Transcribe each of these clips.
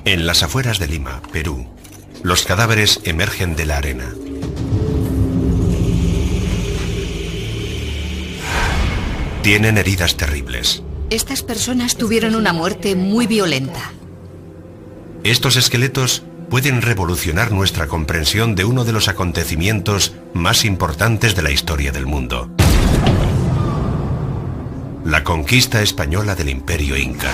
En las afueras de Lima, Perú, los cadáveres emergen de la arena. Tienen heridas terribles. Estas personas tuvieron una muerte muy violenta. Estos esqueletos pueden revolucionar nuestra comprensión de uno de los acontecimientos más importantes de la historia del mundo: la conquista española del Imperio Inca.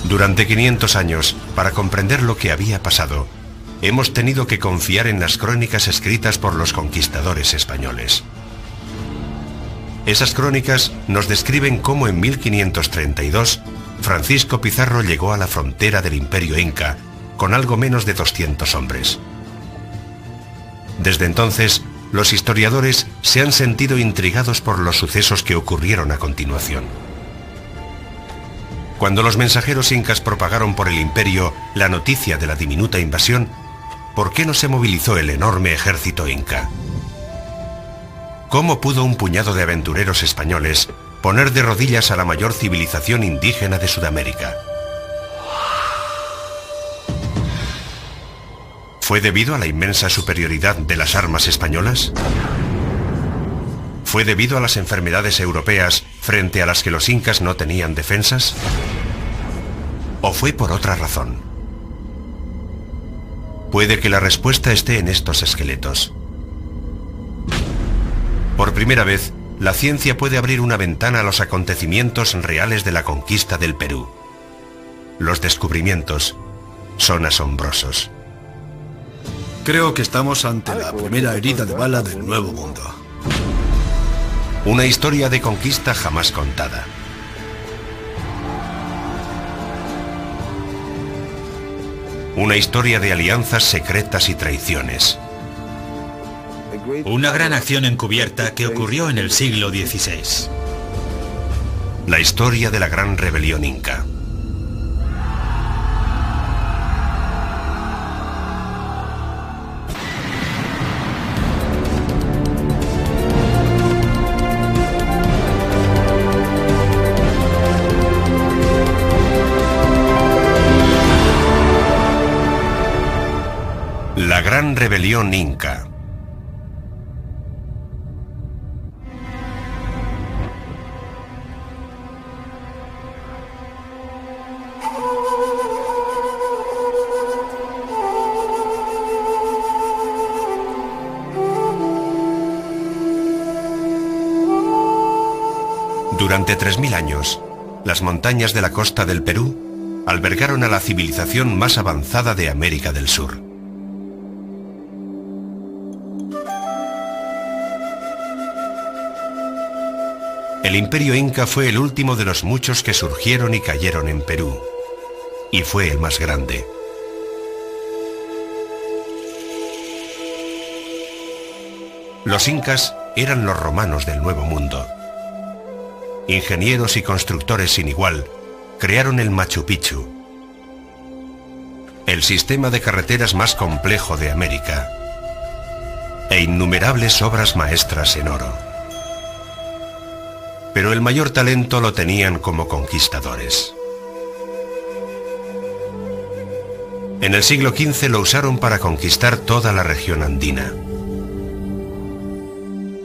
Durante 500 años, para comprender lo que había pasado, hemos tenido que confiar en las crónicas escritas por los conquistadores españoles. Esas crónicas nos describen cómo en 1532 Francisco Pizarro llegó a la frontera del Imperio Inca con algo menos de 200 hombres. Desde entonces, los historiadores se han sentido intrigados por los sucesos que ocurrieron a continuación. Cuando los mensajeros incas propagaron por el imperio la noticia de la diminuta invasión, ¿por qué no se movilizó el enorme ejército inca? ¿Cómo pudo un puñado de aventureros españoles poner de rodillas a la mayor civilización indígena de Sudamérica? ¿Fue debido a la inmensa superioridad de las armas españolas? ¿Fue debido a las enfermedades europeas frente a las que los incas no tenían defensas? ¿O fue por otra razón? Puede que la respuesta esté en estos esqueletos. Por primera vez, la ciencia puede abrir una ventana a los acontecimientos reales de la conquista del Perú. Los descubrimientos son asombrosos. Creo que estamos ante la primera herida de bala del Nuevo Mundo. Una historia de conquista jamás contada. Una historia de alianzas secretas y traiciones. Una gran acción encubierta que ocurrió en el siglo XVI. La historia de la gran rebelión inca. La gran rebelión inca. Durante 3000 años, las montañas de la costa del Perú albergaron a la civilización más avanzada de América del Sur. El Imperio Inca fue el último de los muchos que surgieron y cayeron en Perú, y fue el más grande. Los incas eran los romanos del Nuevo Mundo. Ingenieros y constructores sin igual, crearon el Machu Picchu, el sistema de carreteras más complejo de América, e innumerables obras maestras en oro. Pero el mayor talento lo tenían como conquistadores. En el siglo XV lo usaron para conquistar toda la región andina.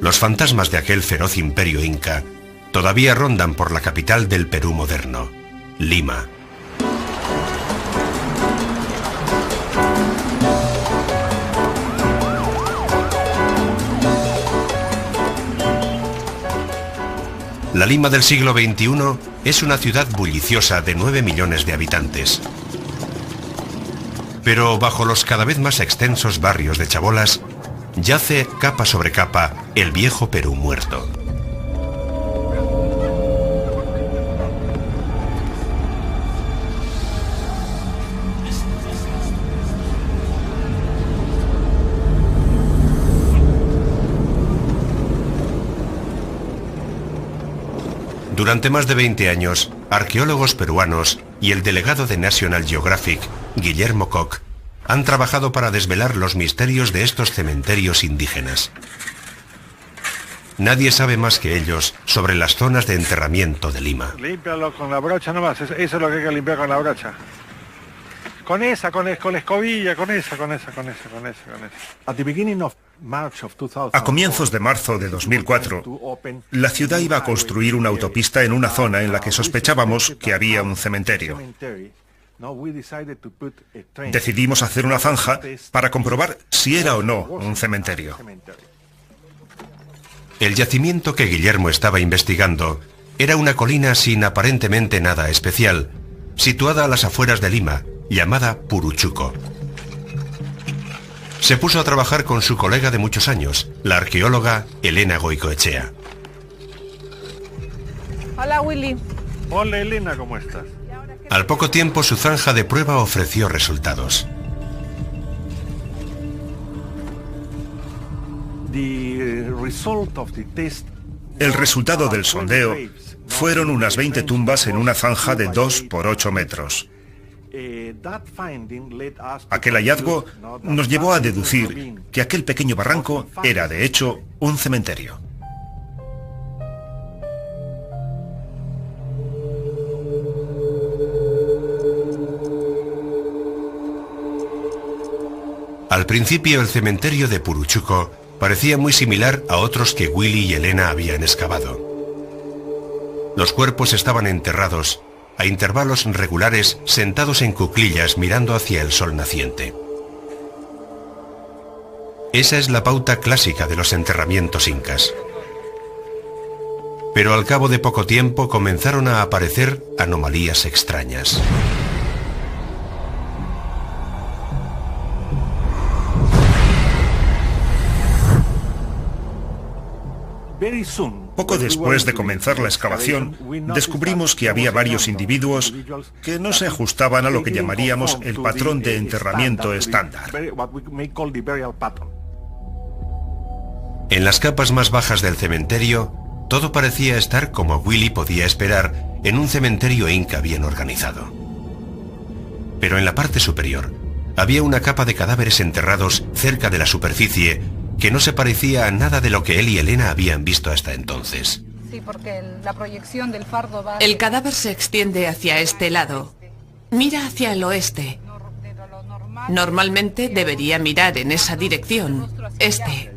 Los fantasmas de aquel feroz imperio inca todavía rondan por la capital del Perú moderno, Lima. La Lima del siglo XXI es una ciudad bulliciosa de 9 millones de habitantes. Pero bajo los cada vez más extensos barrios de chabolas, yace capa sobre capa el viejo Perú muerto. Durante más de 20 años, arqueólogos peruanos y el delegado de National Geographic, Guillermo Koch, han trabajado para desvelar los misterios de estos cementerios indígenas. Nadie sabe más que ellos sobre las zonas de enterramiento de Lima. Límpialo con la brocha nomás, eso es lo que hay que limpiar con la brocha. Con esa, con la escobilla, con esa. A comienzos de marzo de 2004, la ciudad iba a construir una autopista en una zona en la que sospechábamos que había un cementerio. Decidimos hacer una zanja para comprobar si era o no un cementerio. El yacimiento que Guillermo estaba investigando era una colina sin aparentemente nada especial, situada a las afueras de Lima, llamada Puruchuco. Se puso a trabajar con su colega de muchos años, la arqueóloga Elena Goicoechea. Hola, Willy. Hola, Elena, ¿cómo estás? Al poco tiempo su zanja de prueba ofreció resultados. El resultado del sondeo fueron unas 20 tumbas en una zanja de 2 por 8 metros. Aquel hallazgo nos llevó a deducir que aquel pequeño barranco era, de hecho, un cementerio. Al principio el cementerio de Puruchuco parecía muy similar a otros que Willy y Elena habían excavado. Los cuerpos estaban enterrados a intervalos regulares, sentados en cuclillas mirando hacia el sol naciente. Esa es la pauta clásica de los enterramientos incas. Pero al cabo de poco tiempo comenzaron a aparecer anomalías extrañas. Poco después de comenzar la excavación, descubrimos que había varios individuos que no se ajustaban a lo que llamaríamos el patrón de enterramiento estándar. En las capas más bajas del cementerio, todo parecía estar como Willy podía esperar en un cementerio inca bien organizado. Pero en la parte superior, había una capa de cadáveres enterrados cerca de la superficie que no se parecía a nada de lo que él y Elena habían visto hasta entonces. Sí, porque la proyección del fardo va... El cadáver se extiende hacia este lado. Mira hacia el oeste. Normalmente debería mirar en esa dirección, este.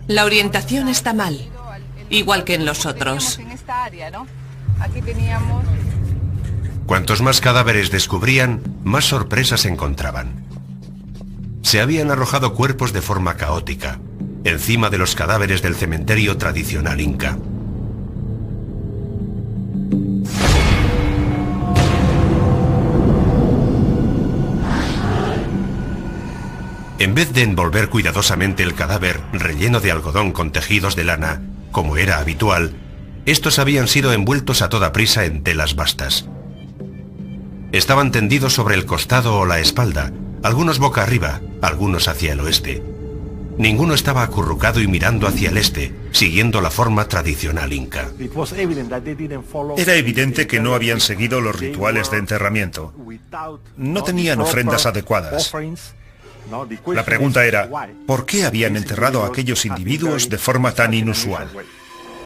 La orientación está mal, igual que en los otros. Cuantos más cadáveres descubrían, más sorpresas encontraban. Se habían arrojado cuerpos de forma caótica, encima de los cadáveres del cementerio tradicional inca. En vez de envolver cuidadosamente el cadáver relleno de algodón con tejidos de lana, como era habitual, estos habían sido envueltos a toda prisa en telas bastas. Estaban tendidos sobre el costado o la espalda, algunos boca arriba, algunos hacia el oeste. Ninguno estaba acurrucado y mirando hacia el este, siguiendo la forma tradicional inca. Era evidente que no habían seguido los rituales de enterramiento. No tenían ofrendas adecuadas. La pregunta era, ¿por qué habían enterrado a aquellos individuos de forma tan inusual?